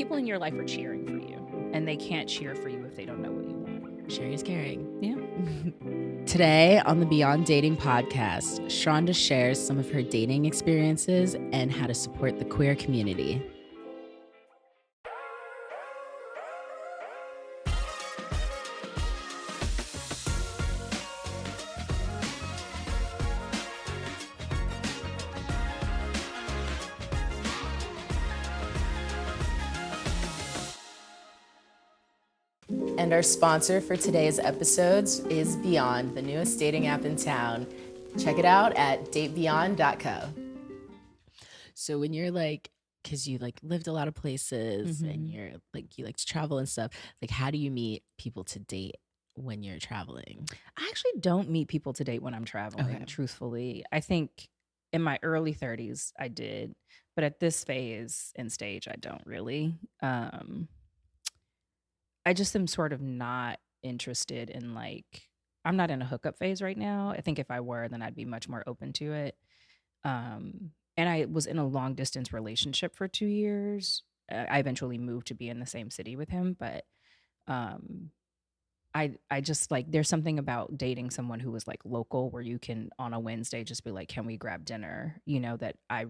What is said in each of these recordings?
people in your life are cheering for you, and they can't cheer for you if they don't know what you want. Sharing is caring. Yeah. Today on the Beyond Dating podcast, Sharhonda shares some of her dating experiences and how to support the queer community. And our sponsor for today's episodes is Beyond, the newest dating app in town. Check it out at datebeyond.co. So when you're like, because you like lived a lot of places and you're like, you like to travel and stuff, like how do you meet people to date when you're traveling? I actually don't meet people to date when I'm traveling, truthfully. I think in my early 30s, I did. But at this phase and stage, I don't really. I just am sort of not interested in like, I'm not in a hookup phase right now. I think if I were, then I'd be much more open to it. And I was in a long distance relationship for 2 years. I eventually moved to be in the same city with him, but I just like, there's something about dating someone who was like local where you can on a Wednesday just be like, can we grab dinner? You know, that I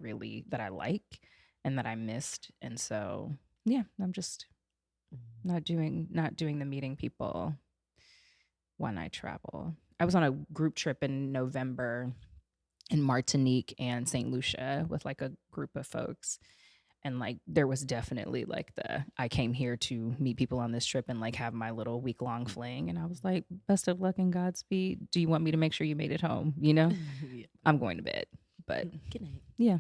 like and that I missed. And so, yeah, I'm just not doing the meeting people when I travel. I was on a group trip in November in Martinique and St. Lucia with like a group of folks. And like, there was definitely like I came here to meet people on this trip and like have my little week-long fling. And I was like, best of luck and Godspeed. Do you want me to make sure you made it home? You know, yeah. I'm going to bed, but good night. Yeah.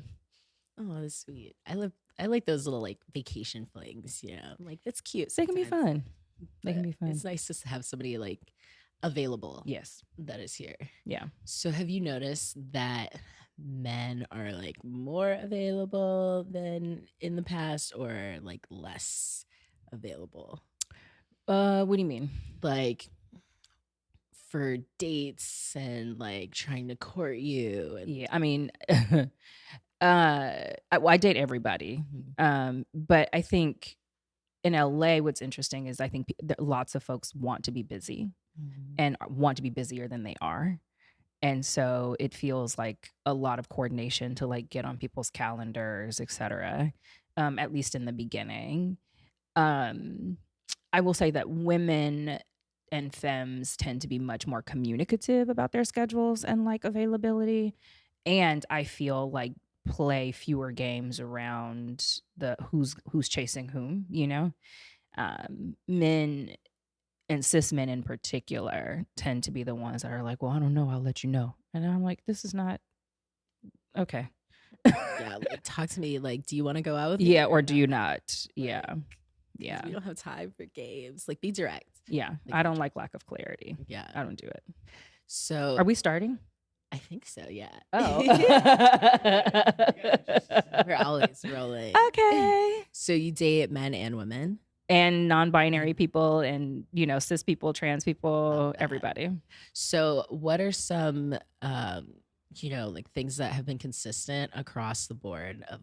Oh, that's sweet. I like those little like vacation flings, you know, like that's cute. They can be fun. They can be fun. It's nice to have somebody like available. Yes. That is here. Yeah. So have you noticed that men are like more available than in the past or like less available? What do you mean? Like for dates and like trying to court you? And yeah, I mean, I date everybody. But I think in LA, what's interesting is I think lots of folks want to be busy and want to be busier than they are. And so it feels like a lot of coordination to like get on people's calendars, et cetera, at least in the beginning. I will say that women and femmes tend to be much more communicative about their schedules and like availability. And I feel like play fewer games around the who's chasing whom, you know? Men and cis men in particular tend to be the ones that are like, well, I don't know, I'll let you know. And I'm like, this is not okay. Yeah, like talk to me. Like, do you want to go out with me? Yeah, or do you not? Yeah. Yeah. We don't have time for games. Like, be direct. Yeah. Like, I don't like lack of clarity. Yeah. I don't do it. So are we starting? I think so, yeah. Oh. We're always rolling. Okay. So you date men and women? And non-binary people and, you know, cis people, trans people, everybody. So what are some, you know, like things that have been consistent across the board of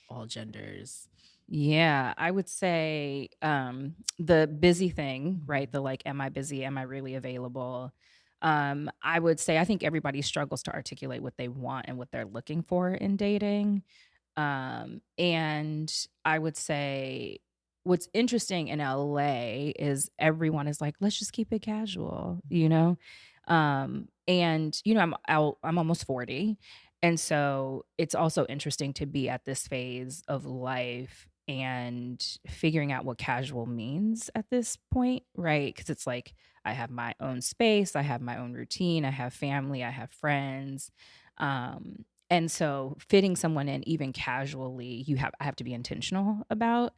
all genders? Yeah, I would say the busy thing, right? The like, am I busy? Am I really available? I would say I think everybody struggles to articulate what they want and what they're looking for in dating. And I would say what's interesting in LA is everyone is like, let's just keep it casual, you know? And you know, I'm almost 40. And so it's also interesting to be at this phase of life and figuring out what casual means at this point, right? Because it's like I have my own space, I have my own routine, I have family, I have friends. And so fitting someone in even casually, I have to be intentional about.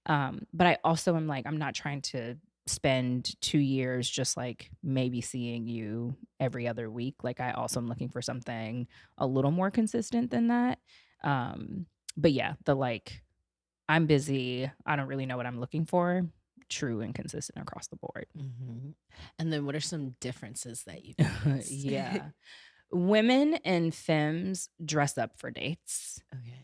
But I also am like, I'm not trying to spend 2 years just like maybe seeing you every other week. Like I also am looking for something a little more consistent than that. But yeah, the like, I'm busy, I don't really know what I'm looking for, true and consistent across the board. And then what are some differences that you noticed? Yeah. Women and femmes dress up for dates. Okay.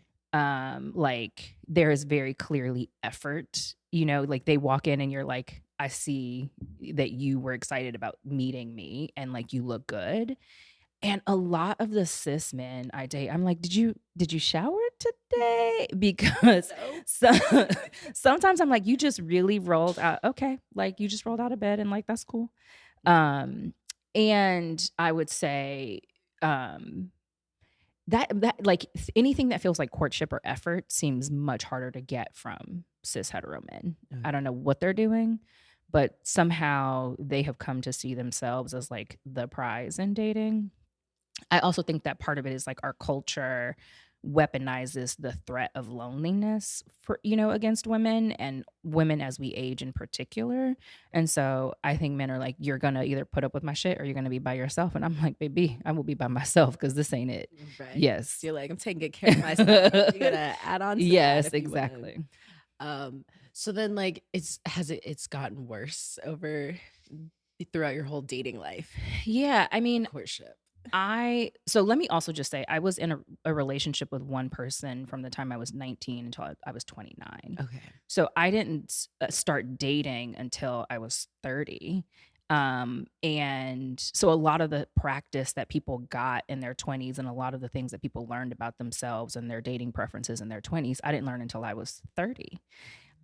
Like there is very clearly effort, like they walk in and you're like, I see that you were excited about meeting me and like you look good. And a lot of the cis men I date, I'm like, did you shower today? Because No. so, sometimes I'm like, you just really rolled out. Okay, like you just rolled out of bed and like that's cool. Um, and I would say um that like anything that feels like courtship or effort seems much harder to get from cis hetero men. I don't know what they're doing, but somehow they have come to see themselves as like the prize in dating. I also think that part of it is like our culture weaponizes the threat of loneliness for, against women and women as we age in particular. And so I think men are like, you're going to either put up with my shit or you're going to be by yourself. And I'm like, baby, I will be by myself because this ain't it. Right. Yes. So you're like, I'm taking good care of myself. You gotta add on to that. Yes, if you exactly. would. So then like it's gotten worse over throughout your whole dating life, Yeah. I mean, courtship. so let me also just say I was in a relationship with one person from the time I was 19 until I was 29. Okay. So I didn't start dating until I was 30. And so a lot of the practice that people got in their 20s and a lot of the things that people learned about themselves and their dating preferences in their 20s, I didn't learn until I was 30.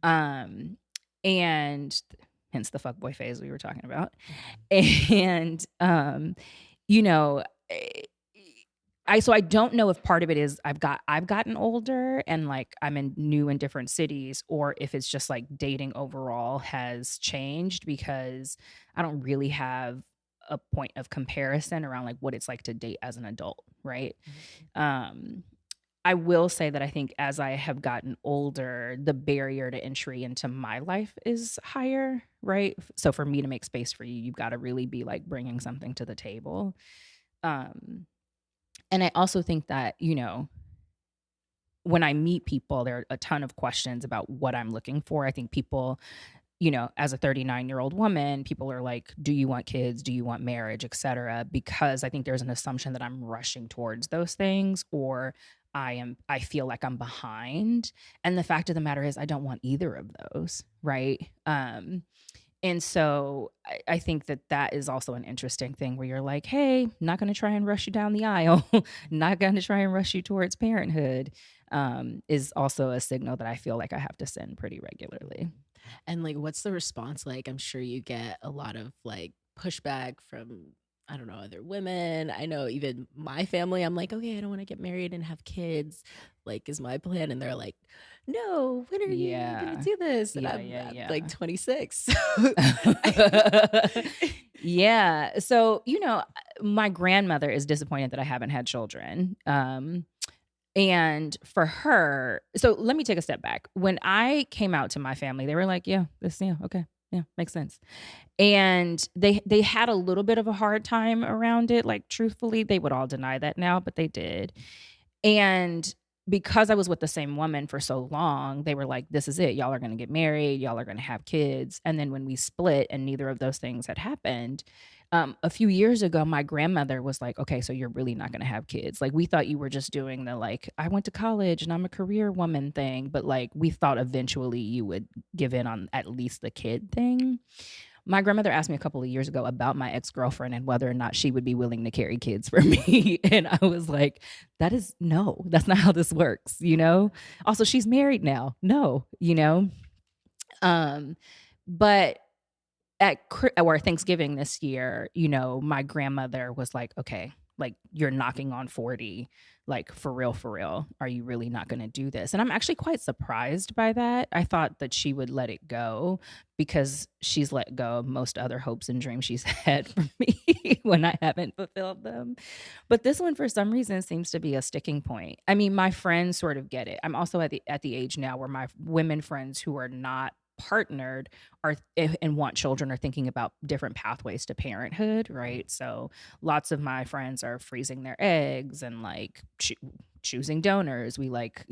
And hence the fuckboy phase we were talking about. And you know, eh, so I don't know if part of it is I've gotten older and like I'm in new and different cities, or if it's just like dating overall has changed because I don't really have a point of comparison around like what it's like to date as an adult, right? Um, I will say that I think as I have gotten older, the barrier to entry into my life is higher, right? So for me to make space for you, you've got to really be like bringing something to the table. Um, and I also think that, when I meet people, there are a ton of questions about what I'm looking for. I think people, as a 39-year-old woman, people are like, do you want kids? Do you want marriage, et cetera? Because I think there's an assumption that I'm rushing towards those things or I feel like I'm behind. And the fact of the matter is I don't want either of those. Right. And so I think that is also an interesting thing where you're like, hey, not going to try and rush you down the aisle, not going to try and rush you towards parenthood, is also a signal that I feel like I have to send pretty regularly. And like, what's the response like? I'm sure you get a lot of like pushback from, I don't know, other women. I know even my family, I'm like, okay, I don't want to get married and have kids. Like, is my plan? And they're like, no, when are you going to do this? And I'm like 26. Yeah. So, my grandmother is disappointed that I haven't had children. And for her, so let me take a step back. When I came out to my family, they were like, yeah, okay. Yeah, makes sense. And they had a little bit of a hard time around it. Like, truthfully, they would all deny that now, but they did. And because I was with the same woman for so long, they were like, this is it. Y'all are going to get married. Y'all are going to have kids. And then when we split and neither of those things had happened, a few years ago, my grandmother was like, okay, so you're really not going to have kids. Like, we thought you were just doing the, like, I went to college and I'm a career woman thing. But like, we thought eventually you would give in on at least the kid thing. My grandmother asked me a couple of years ago about my ex-girlfriend and whether or not she would be willing to carry kids for me. And I was like, that's not how this works, Also, she's married now. No, But or Thanksgiving this year, my grandmother was like, okay, like you're knocking on 40, like for real. Are you really not going to do this? And I'm actually quite surprised by that. I thought that she would let it go because she's let go of most other hopes and dreams she's had for me when I haven't fulfilled them. But this one, for some reason, seems to be a sticking point. I mean, my friends sort of get it. I'm also at the age now where my women friends who are not partnered are and want children are thinking about different pathways to parenthood, right? So lots of my friends are freezing their eggs and like choosing donors. We like,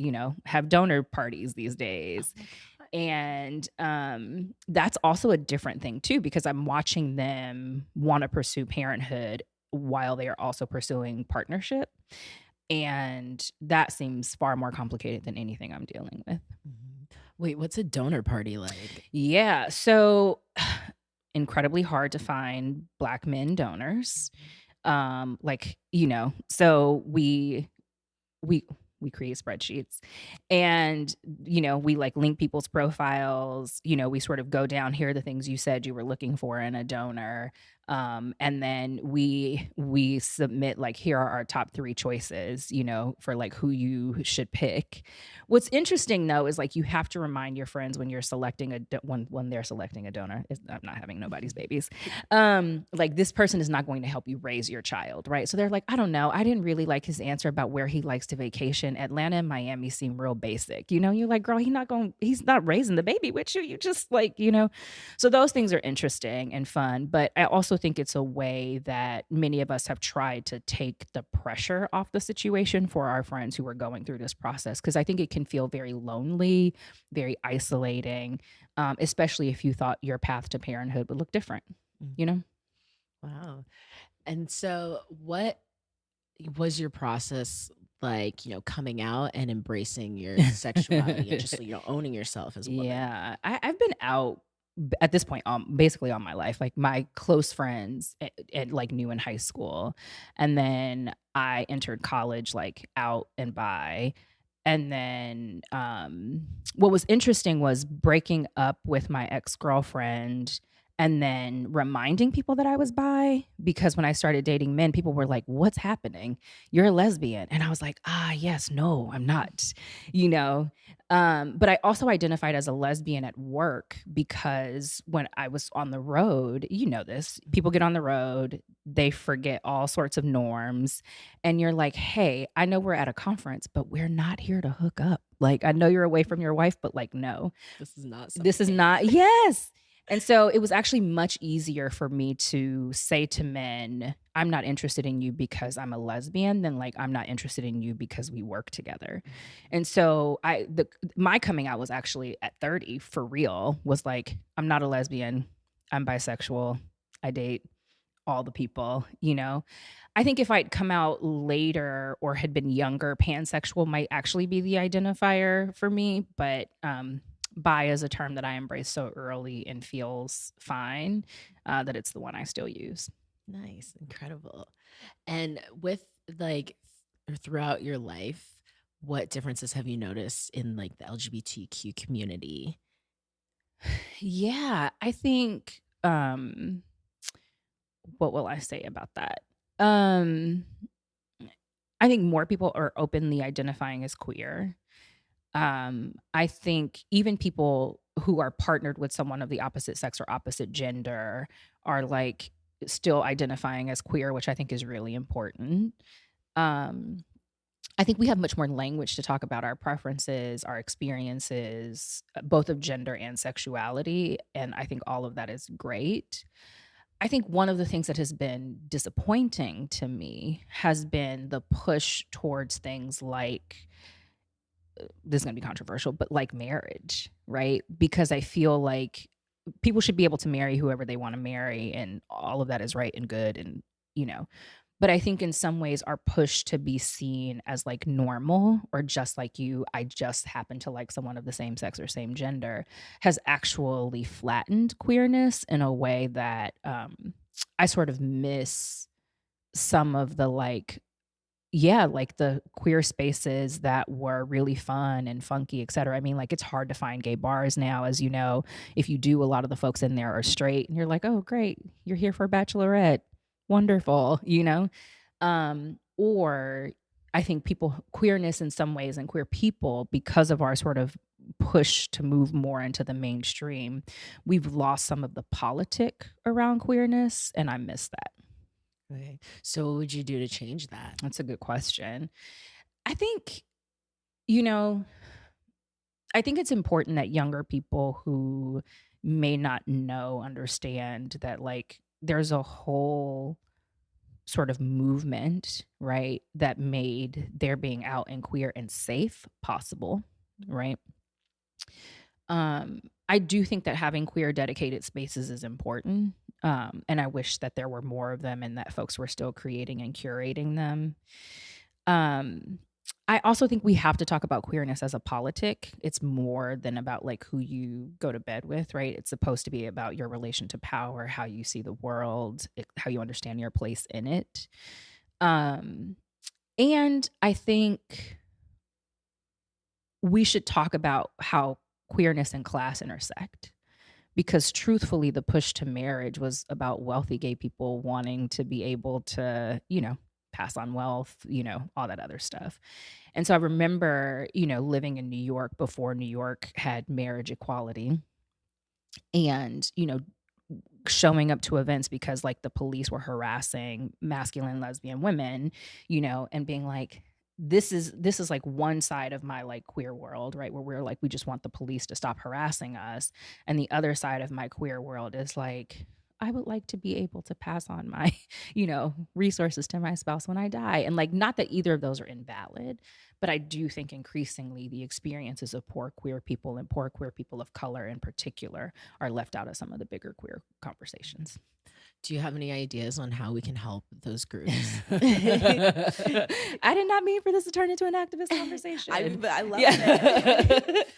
have donor parties these days. And that's also a different thing too, because I'm watching them want to pursue parenthood while they are also pursuing partnership. And that seems far more complicated than anything I'm dealing with. Mhm. Wait, what's a donor party like? Yeah. So incredibly hard to find Black men donors. Like, so we we create spreadsheets, and we like link people's profiles. We sort of go down, here are the things you said you were looking for in a donor. And then we submit, like, here are our top 3 choices, for like who you should pick. What's interesting though is, like, you have to remind your friends when you're selecting when they're selecting a donor. I'm not having nobody's babies. Like, this person is not going to help you raise your child, right? So they're like, I don't know, I didn't really like his answer about where he likes to vacation. Atlanta and Miami seem real basic. You're like, girl, he's not raising the baby with you. You just, like, so those things are interesting and fun. But I also think it's a way that many of us have tried to take the pressure off the situation for our friends who are going through this process, because I think it can feel very lonely, very isolating, especially if you thought your path to parenthood would look different, you know? Wow. And so what was your process like, coming out and embracing your sexuality and just, owning yourself as a woman? Yeah, I've been out at this point, basically all my life. Like, my close friends, like, knew in high school, and then I entered college, like, out and bi. And then, what was interesting was breaking up with my ex-girlfriend and then reminding people that I was bi, because when I started dating men, people were like, "What's happening? You're a lesbian." And I was like, "Ah, yes, no, I'm not." You know? But I also identified as a lesbian at work, because when I was on the road, this, people get on the road, they forget all sorts of norms, and you're like, "Hey, I know we're at a conference, but we're not here to hook up. Like, I know you're away from your wife, but, like, no, This is not this is something. not." Yes. And so it was actually much easier for me to say to men, "I'm not interested in you because I'm a lesbian," than, like, "I'm not interested in you because we work together." And so my coming out was actually at 30, for real, was like, "I'm not a lesbian. I'm bisexual. I date all the people." I think if I'd come out later or had been younger, pansexual might actually be the identifier for me. But bi is a term that I embraced so early and feels fine, that it's the one I still use. Nice, incredible. And with like throughout your life, what differences have you noticed in like the LGBTQ community? Yeah, I think, what will I say about that? Um, I think more people are openly identifying as queer. I think even people who are partnered with someone of the opposite sex or opposite gender are, like, still identifying as queer, which I think is really important. Um, I think we have much more language to talk about our preferences, our experiences, both of gender and sexuality. And I think all of that is great. I think one of the things that has been disappointing to me has been the push towards things like, this is going to be controversial, but like marriage, right? Because I feel like people should be able to marry whoever they want to marry, and all of that is right and good. And, you know, but I think in some ways our push to be seen as, like, normal, or just like you, I just happen to like someone of the same sex or same gender, has actually flattened queerness in a way that, I sort of miss some of the, like, yeah, like, the queer spaces that were really fun and funky, etcetera. I mean, like, it's hard to find gay bars now, as you know. If you do, a lot of the folks in there are straight, and you're like, "Oh, great. You're here for a bachelorette. Wonderful," you know? Or I think queerness in some ways, and queer people, because of our sort of push to move more into the mainstream, we've lost some of the politic around queerness, and I miss that. Okay. So what would you do to change that? That's a good question. I think, you know, I think it's important that younger people who may not know understand that, like, there's a whole sort of movement, right, that made their being out and queer and safe possible, right? I do think that having queer dedicated spaces is important. And I wish that there were more of them and that folks were still creating and curating them. I also think we have to talk about queerness as a politic. It's more than about like who you go to bed with, right? It's supposed to be about your relation to power, how you see the world, how you understand your place in it. Um, and I think we should talk about how queerness and class intersect, because truthfully, the push to marriage was about wealthy gay people wanting to be able to, pass on wealth, all that other stuff. And so I remember, living in New York before New York had marriage equality, and, showing up to events because like the police were harassing masculine lesbian women, and being like, this is like one side of my like queer world, right? Where we're like, we just want the police to stop harassing us. And the other side of my queer world is like, I would like to be able to pass on my, resources to my spouse when I die. And like, not that either of those are invalid, but I do think increasingly the experiences of poor queer people and poor queer people of color in particular are left out of some of the bigger queer conversations. Do you have any ideas on how we can help those groups? I did not mean for this to turn into an activist conversation. I love it.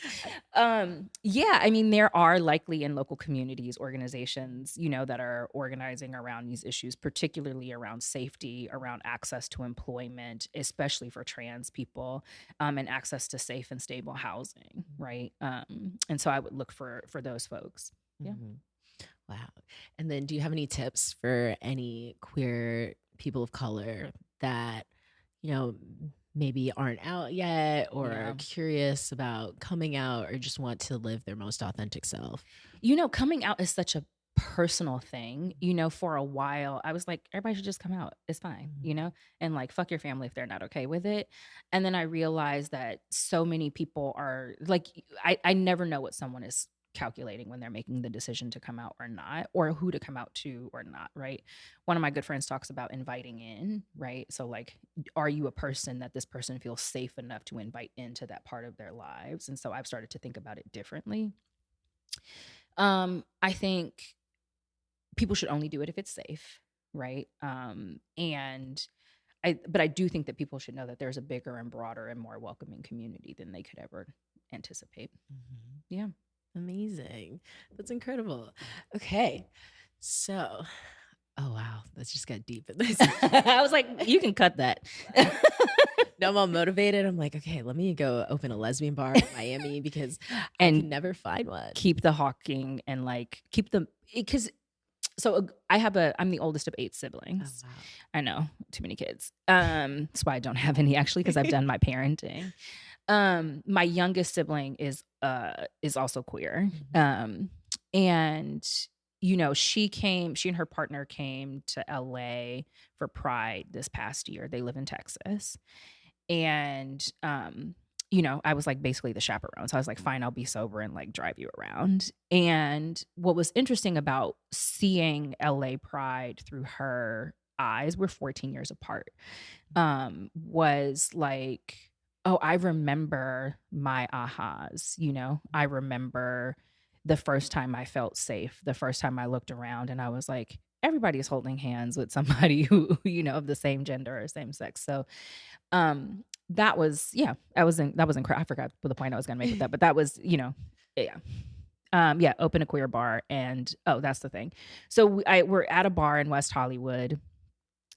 Yeah, I mean, there are likely in local communities organizations, that are organizing around these issues, particularly around safety, around access to employment, especially for trans people, and access to safe and stable housing, right? And so I would look for those folks. Yeah. Mm-hmm. Wow. And then do you have any tips for any queer people of color that, maybe aren't out yet or are curious about coming out or just want to live their most authentic self? Coming out is such a personal thing. For a while, I was like, everybody should just come out. It's fine, and like, fuck your family if they're not okay with it. And then I realized that so many people are like, I never know what someone is calculating when they're making the decision to come out or not, or who to come out to or not, right? One of my good friends talks about inviting in, right? So like, are you a person that this person feels safe enough to invite into that part of their lives? And so I've started to think about it differently. I think people should only do it if it's safe, right? But I do think that people should know that there's a bigger and broader and more welcoming community than they could ever anticipate. Mm-hmm. Yeah. Amazing. That's incredible. Okay. So, oh wow, let's just get deep in this. I was like, you can cut that. Now I'm all motivated. I'm like, okay, let me go open a lesbian bar in Miami because I can never find one. Keep the hawking and like keep them, because so I'm the oldest of 8 siblings. Oh, wow. I know, too many kids. That's why I don't have any actually, because I've done my parenting. My youngest sibling is also queer. Mm-hmm. And she and her partner came to LA for Pride this past year. They live in Texas. And I was like basically the chaperone. So I was like, fine, I'll be sober and like drive you around. And what was interesting about seeing LA Pride through her eyes, we're 14 years apart, was like, oh, I remember my ahas, I remember the first time I felt safe, the first time I looked around and I was like, everybody's holding hands with somebody who, of the same gender or same sex. So, that was incredible. I forgot what the point I was going to make with that, but that was, open a queer bar. And, that's the thing. So we're at a bar in West Hollywood,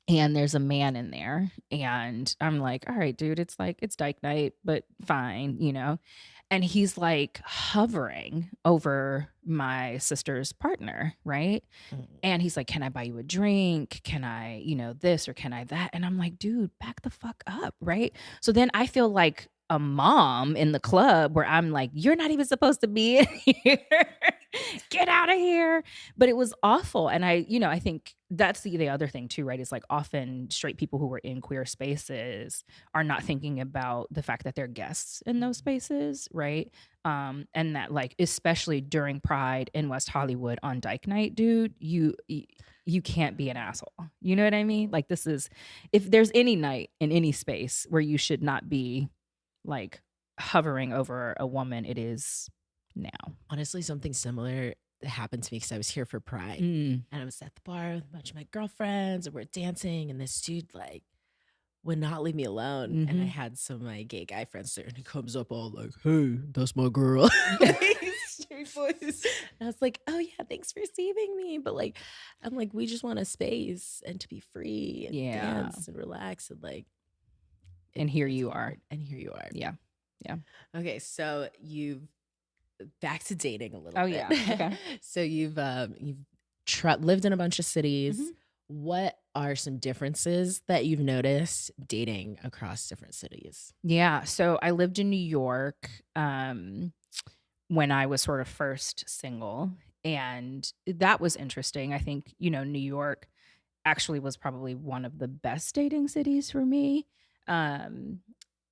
and there's a man in there, and I'm like, all right, dude, it's dyke night, but fine, and he's like hovering over my sister's partner, right? And he's like, can I buy you a drink? Can I, this, or can I that? And I'm like, dude, back the fuck up, right? So then I feel like a mom in the club where I'm like, you're not even supposed to be in here. Get out of here. But it was awful. And I think that's the other thing too, right? It's like often straight people who were in queer spaces are not thinking about the fact that they're guests in those spaces, right? And that like, especially during Pride in West Hollywood on Dyke Night, dude, you can't be an asshole. You know what I mean? Like, this is, if there's any night in any space where you should not be like hovering over a woman, it is now. Honestly, something similar happened to me because I was here for Pride and I was at the bar with a bunch of my girlfriends and we're dancing, and this dude like would not leave me alone. And I Mhm. had some of my gay guy friends there, and he comes up all like, "Hey, that's my girl." Straight voice. And I was like, "Oh yeah, thanks for saving me." But like, I'm like, we just want a space and to be free and Yeah. dance and relax and like, And here it's you are. hard. And here you are. Yeah. Yeah. Okay, so you've back to dating a little Oh, bit. yeah. Okay. So you've lived in a bunch of cities. Mhm. What are some differences that you've noticed dating across different cities? Yeah. So I lived in New York when I was sort of first single. And that was interesting. I think, New York actually was probably one of the best dating cities for me. Um,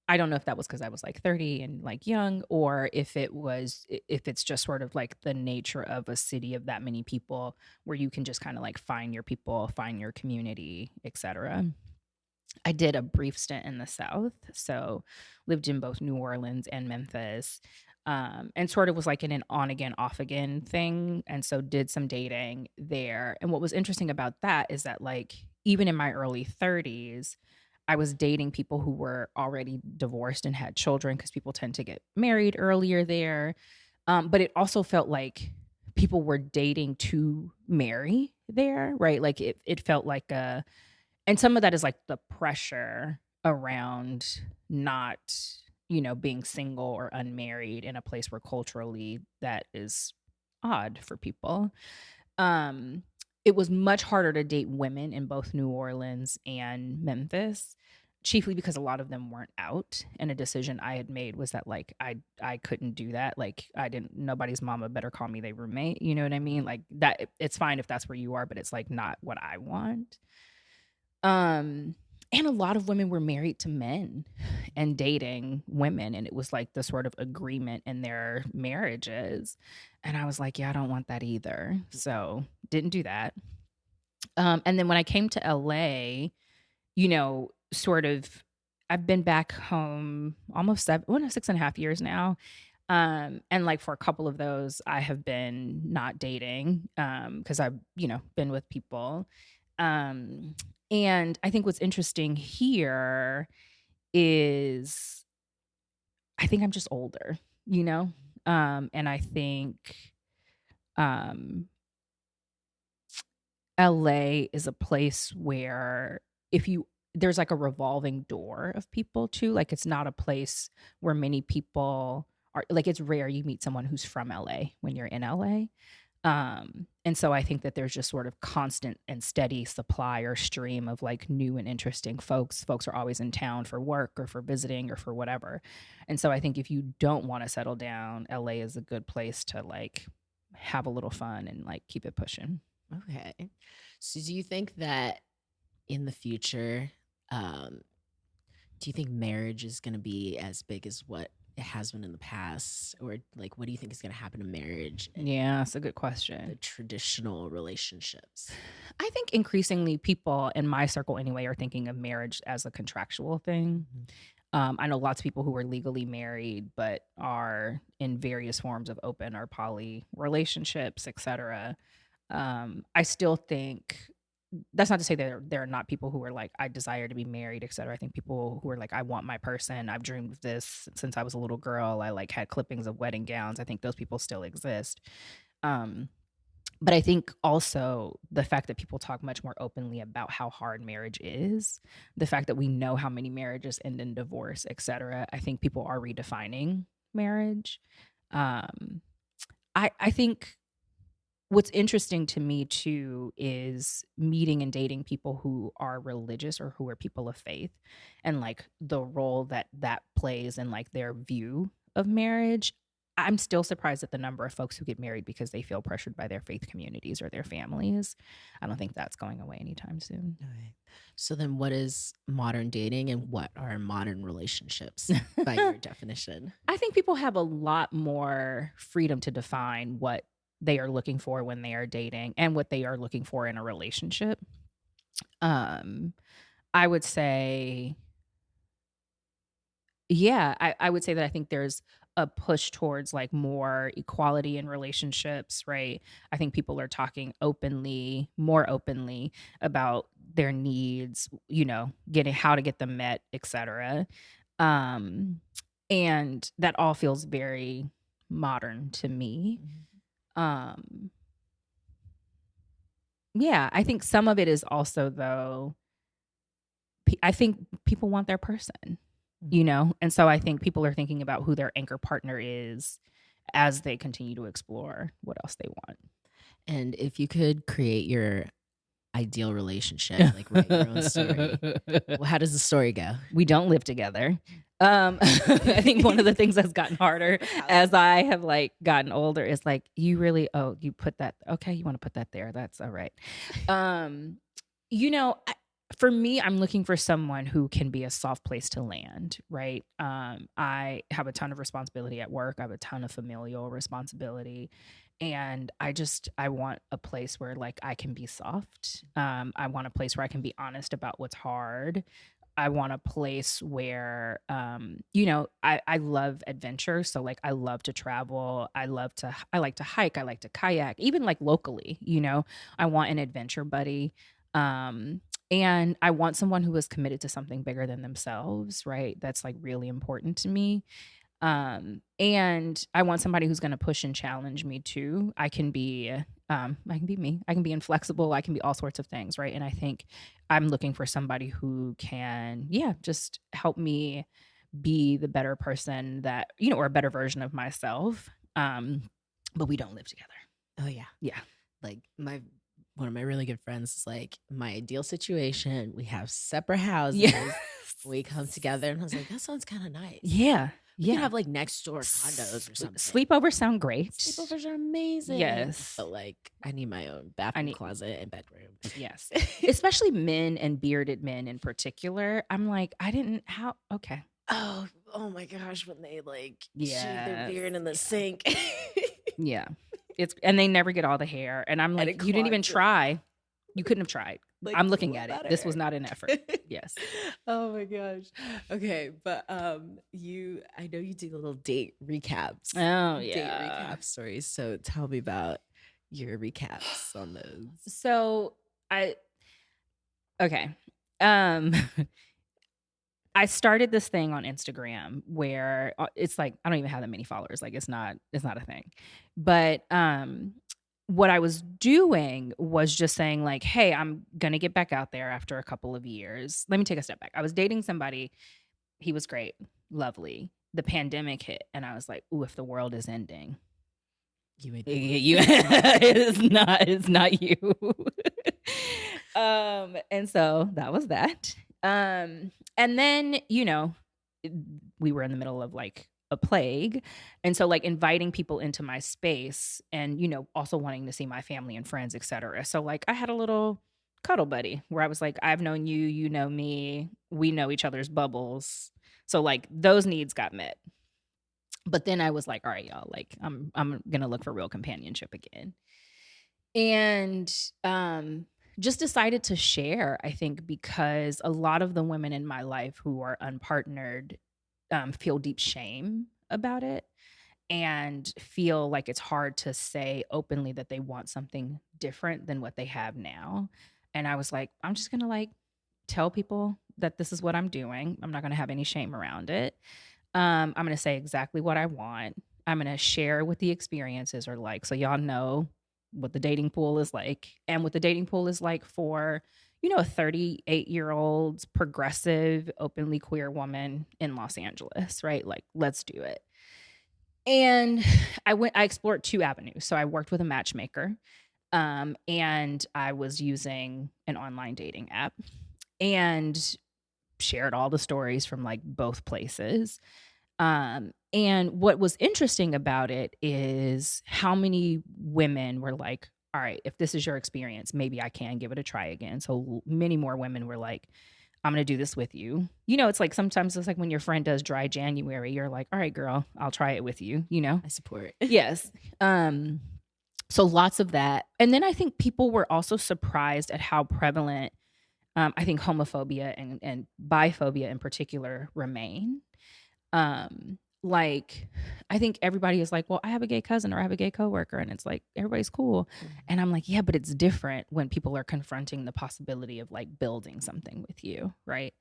I don't know if that was because I was like 30 and like young, or if it's just sort of like the nature of a city of that many people where you can just kind of like find your people, find your community, etc. I did a brief stint in the South, so lived in both New Orleans and Memphis, and sort of was like in an on again, off again thing, and so did some dating there. And what was interesting about that is that, like, even in my early 30s, I was dating people who were already divorced and had children because people tend to get married earlier there. But it also felt like people were dating to marry there, right? Like it felt like a and some of that is like the pressure around not, being single or unmarried in a place where culturally that is odd for people. Um, it was much harder to date women in both New Orleans and Memphis, chiefly because a lot of them weren't out. And a decision I had made was that like I couldn't do that. Like I didn't nobody's mama better call me their roommate. You know what I mean? Like that it's fine if that's where you are, but it's like not what I want. Um, and a lot of women were married to men and dating women, and it was like the sort of agreement in their marriages. And I was like, yeah, I don't want that either. So didn't do that. And then when I came to LA, sort of I've been back home almost 6.5 years now. And like for a couple of those, I have been not dating because I've, been with people. Um, and I think what's interesting here is I think I'm just older, you know? And I think um, LA is a place where if you there's like a revolving door of people too. Like it's not a place where many people are like it's rare you meet someone who's from LA when you're in LA. And so I think that there's just sort of constant and steady supply or stream of like new and interesting folks. Folks are always in town for work or for visiting or for whatever. And so I think if you don't want to settle down, LA is a good place to like have a little fun and like keep it pushing. Okay. So do you think that in the future, um, do you think marriage is going to be as big as what it has been in the past? Or like, what do you think is going to happen to marriage and Yeah, that's a good the question. traditional relationships? I think increasingly people in my circle anyway are thinking of marriage as a contractual thing. Mhm. I know lots of people who are legally married but are in various forms of open or poly relationships, etc. I still think that's not to say that there are not people who are like, I desire to be married, etc. I think people who are like, I want my person. I've dreamed of this since I was a little girl. I like had clippings of wedding gowns. I think those people still exist. Um, but I think also the fact that people talk much more openly about how hard marriage is, the fact that we know how many marriages end in divorce, etc. I think people are redefining marriage. Um, I think what's interesting to me too is meeting and dating people who are religious or who are people of faith and like the role that that plays in like their view of marriage. I'm still surprised at the number of folks who get married because they feel pressured by their faith communities or their families. I don't think that's going away anytime soon. Okay. So then what is modern dating and what are modern relationships by your definition? I think people have a lot more freedom to define what they are looking for when they are dating and what they are looking for in a relationship. Um, I would say, yeah, I would say that I think there's a push towards like more equality in relationships, right? I think people are talking more openly about their needs, getting how to get them met, etc. Um, and that all feels very modern to me. Um, yeah, I think some of it is also though, I think people want their person, and so I think people are thinking about who their anchor partner is as they continue to explore what else they want. And if you could create your ideal relationship, like write your own story, well, how does the story go? We don't live together. I think one of the things that's gotten harder as I have like gotten older is like, you put that, okay, you want to put that there. That's all right. For me, I'm looking for someone who can be a soft place to land, right? I have a ton of responsibility at work. I have a ton of familial responsibility. And I want a place where like I can be soft. I want a place where I can be honest about what's hard. I want a place where, I love adventure. So like I love to travel. I like to hike. I like to kayak, even like locally, I want an adventure buddy. And I want someone who is committed to something bigger than themselves, right? That's like really important to me. And I want somebody who's going to push and challenge me too. I can be me. I can be inflexible. I can be all sorts of things, right? And I think I'm looking for somebody who can, just help me be the better person that, or a better version of myself. But we don't live together. Oh yeah. Yeah. Like one of my really good friends is like, my ideal situation, we have separate houses. Yeah. We come together, and I was like, that sounds kind of nice. Yeah. We could have like next door condos or something. Sleepovers sound great. Sleepovers are amazing. Yes. But like, I need my own bathroom, closet, and bedroom. Yes. Especially men and bearded men in particular. I'm like, okay. Oh my gosh, when they like shave their beard in the sink. Yeah. And they never get all the hair. And I'm like, you didn't even try. You couldn't have tried. Like, I'm looking at it. This was not an effort. Yes. Oh my gosh. Okay, but I know you do little date recaps. Oh yeah. Date recap stories. So tell me about your recaps on those. So okay. I started this thing on Instagram where it's like, I don't even have that many followers. Like it's not a thing. But what I was doing was just saying like, hey, I'm going to get back out there after a couple of years. Let me take a step back. I was dating somebody. He was great. Lovely. The pandemic hit. And I was like, ooh, if the world is ending. It's not you. And so that was that. And then, we were in the middle of like a plague. And so like inviting people into my space and, also wanting to see my family and friends, etc. So like I had a little cuddle buddy where I was like, I've known you, you know me, we know each other's bubbles. So like those needs got met. But then I was like, all right, y'all, like I'm going to look for real companionship again. And, just decided to share, I think, because a lot of the women in my life who are unpartnered feel deep shame about it and feel like it's hard to say openly that they want something different than what they have now. And I was like, I'm just going to like tell people that this is what I'm doing. I'm not going to have any shame around it. I'm going to say exactly what I want. I'm going to share what the experiences are like. So y'all know what the dating pool is like and what the dating pool is like for, a 38-year-old progressive, openly queer woman in Los Angeles, right? Like, let's do it. And I explored two avenues. So I worked with a matchmaker, and I was using an online dating app and shared all the stories from like both places. And what was interesting about it is how many women were like, all right, if this is your experience, maybe I can give it a try again. So many more women were like, I'm going to do this with you. It's like sometimes it's like when your friend does dry January, you're like, all right, girl, I'll try it with you, I support. Yes. So lots of that. And then I think people were also surprised at how prevalent, I think homophobia and biphobia in particular remain. Like I think everybody is like, well, I have a gay cousin or I have a gay coworker, and it's like everybody's cool. And I'm like, yeah, but it's different when people are confronting the possibility of like building something with you, right?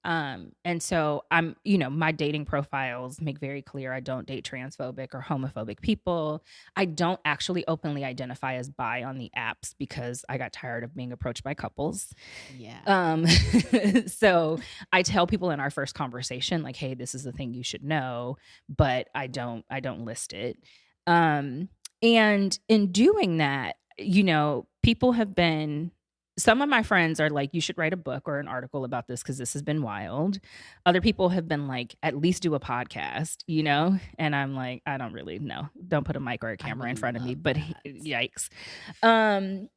And so I'm, my dating profiles make very clear I don't date transphobic or homophobic people. I don't actually openly identify as bi on the apps because I got tired of being approached by couples. Yeah. So I tell people in our first conversation, like, hey, this is the thing you should know, but I don't list it. And in doing that, people have been, some of my friends are like, you should write a book or an article about this because this has been wild. Other people have been like, at least do a podcast, And I'm like, I don't really know. Don't put a mic or a camera in front of me, but yikes. And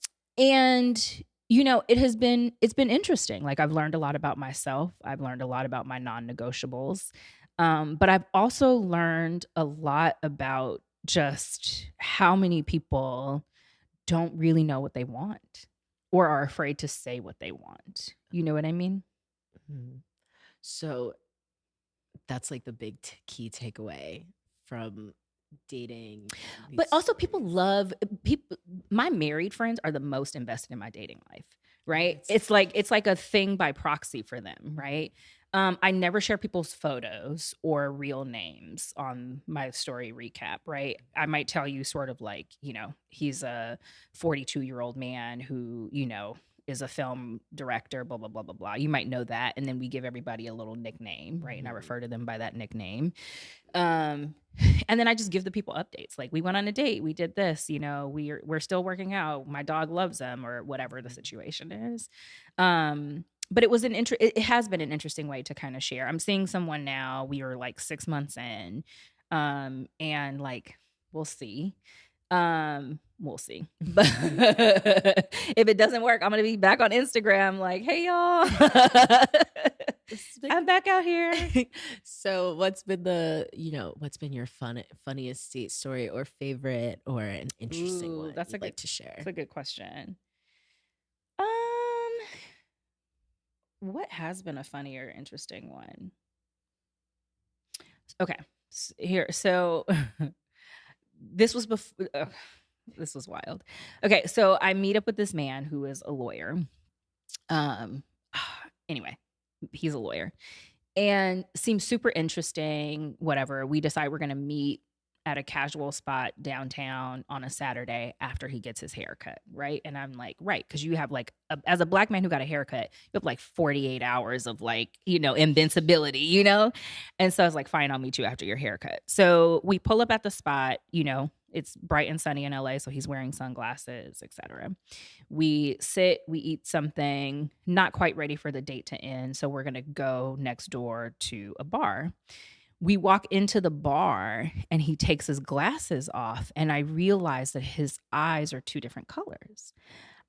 it's been interesting. Like, I've learned a lot about myself. I've learned a lot about my non-negotiables. But I've also learned a lot about just how many people don't really know what they want or are afraid to say what they want. You know what I mean? Mm-hmm. So that's like the big key takeaway from dating. But also people my married friends are the most invested in my dating life, right? It's like a thing by proxy for them, right? I never share people's photos or real names on my story recap, right? I might tell you sort of like, he's a 42-year-old man who, is a film director, blah, blah, blah, blah, blah. You might know that. And then we give everybody a little nickname, right? And I refer to them by that nickname. And then I just give the people updates. Like, we went on a date, we did this, we're still working out. My dog loves them, or whatever the situation is. But it has been an interesting way to kind of share. I'm seeing someone now. We are like 6 months in, and like, we'll see. But if it doesn't work, I'm gonna be back on Instagram like, hey y'all, I'm back out here. So what's been your funniest date story or favorite or an interesting one that's you'd like to share? That's a good question. What has been a funny or interesting one? Okay, so this was before. This was wild. Okay, so I meet up with this man who is a lawyer. Anyway, he's a lawyer and seems super interesting. Whatever. We decide we're going to meet at a casual spot downtown on a Saturday after he gets his haircut, right? And I'm like, right, because you have like, as a Black man who got a haircut, you have like 48 hours of like, invincibility, And so I was like, fine, I'll meet you after your haircut. So we pull up at the spot, it's bright and sunny in LA, so he's wearing sunglasses, etc. We sit, we eat something, not quite ready for the date to end, so we're going to go next door to a bar. We walk into the bar and he takes his glasses off, and I realize that his eyes are two different colors.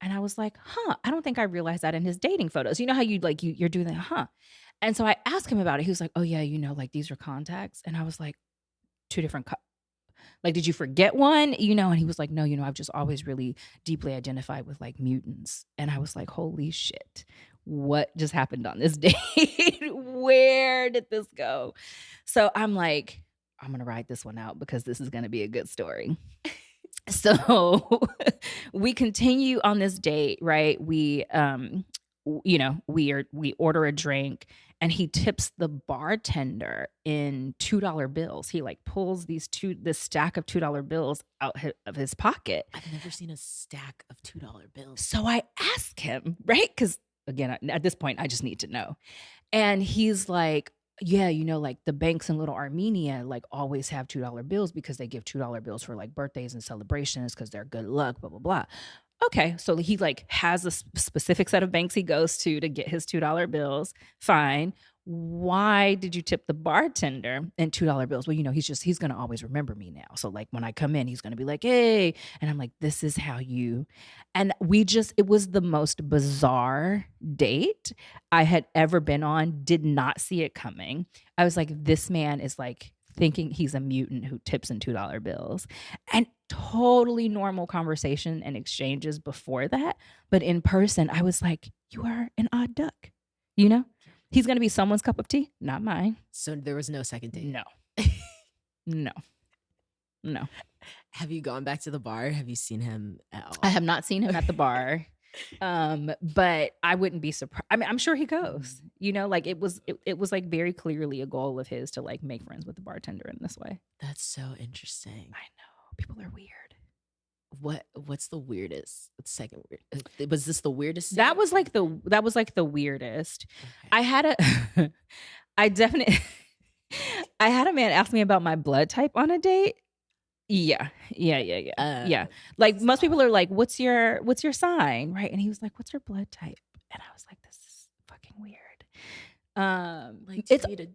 And I was like, I don't think I realized that in his dating photos. You know how you're doing that, And so I asked him about it. He was like, oh yeah, like these are contacts. And I was like, two different like, did you forget one? And he was like, no, I've just always really deeply identified with like mutants. And I was like, holy shit, what just happened on this date? Where did this go? So I'm like, I'm going to write this one out because this is going to be a good story. So we continue on this date, right? We order a drink, and he tips the bartender in $2 bills. He like pulls this stack of $2 bills out of his pocket. I've never seen a stack of $2 bills. So I ask him, right? Because again, at this point, I just need to know. And he's like, yeah, like the banks in Little Armenia like always have $2 bills because they give $2 bills for like birthdays and celebrations because they're good luck, blah, blah, blah. Okay, so he like has a specific set of banks he goes to get his $2 bills. Fine. Why did you tip the bartender in $2 bills? Well, he's going to always remember me now. So like when I come in, he's going to be like, hey, and I'm like, this is how you, and it was the most bizarre date I had ever been on. Did not see it coming. I was like, this man is like thinking he's a mutant who tips in $2 bills, and totally normal conversation and exchanges before that. But in person, I was like, you are an odd duck, He's going to be someone's cup of tea, not mine. So there was no second date? No. No. No. Have you gone back to the bar? Have you seen him at all? I have not seen him at the bar. But I wouldn't be surprised. I mean, I'm sure he goes, you know, like it was like very clearly a goal of his to like make friends with the bartender in this way. That's so interesting. I know. People are weird. What's the weirdest? Second weird. Was this the weirdest? That was like the weirdest. Okay. I had I had a man ask me about my blood type on a date. Yeah. Like most people are like, what's your sign? Right. And he was like, what's your blood type? And I was like, this is fucking weird. Like it's a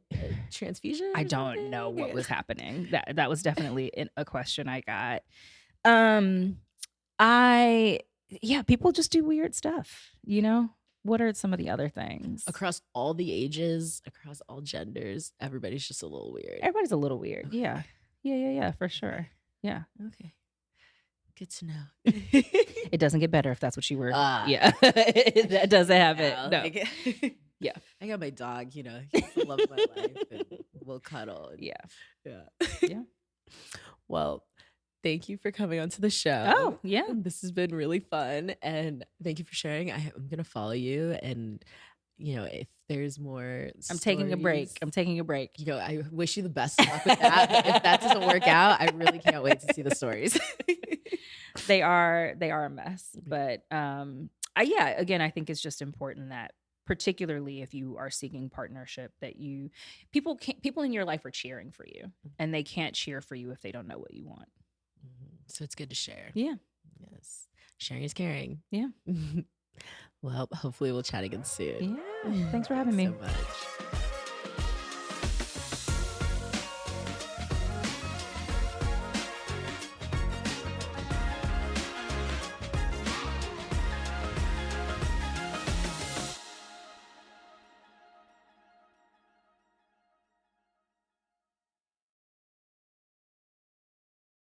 transfusion. I don't know what was happening. That was definitely a question I got. People just do weird stuff, you know? What are some of the other things? Across all the ages, across all genders, everybody's just a little weird. Everybody's a little weird. Yeah. Yeah, for sure. Yeah. Okay. Good to know. It doesn't get better if that's what you were. Yeah. That doesn't happen. No. Yeah. I got my dog, you know, he's the love of my life, and we'll cuddle. And, yeah. Well, thank you for coming onto the show. Oh, yeah. This has been really fun. And thank you for sharing. I'm going to follow you. And, you know, if there's more I'm taking a break. You know, I wish you the best of luck with that. But if that doesn't work out, I really can't wait to see the stories. They are a mess. But again, I think it's just important that particularly if you are seeking partnership that people in your life are cheering for you, and they can't cheer for you if they don't know what you want. So it's good to share. Yeah. Yes. Sharing is caring. Yeah. Well, hopefully we'll chat again soon. Yeah. Thanks for having me. So much.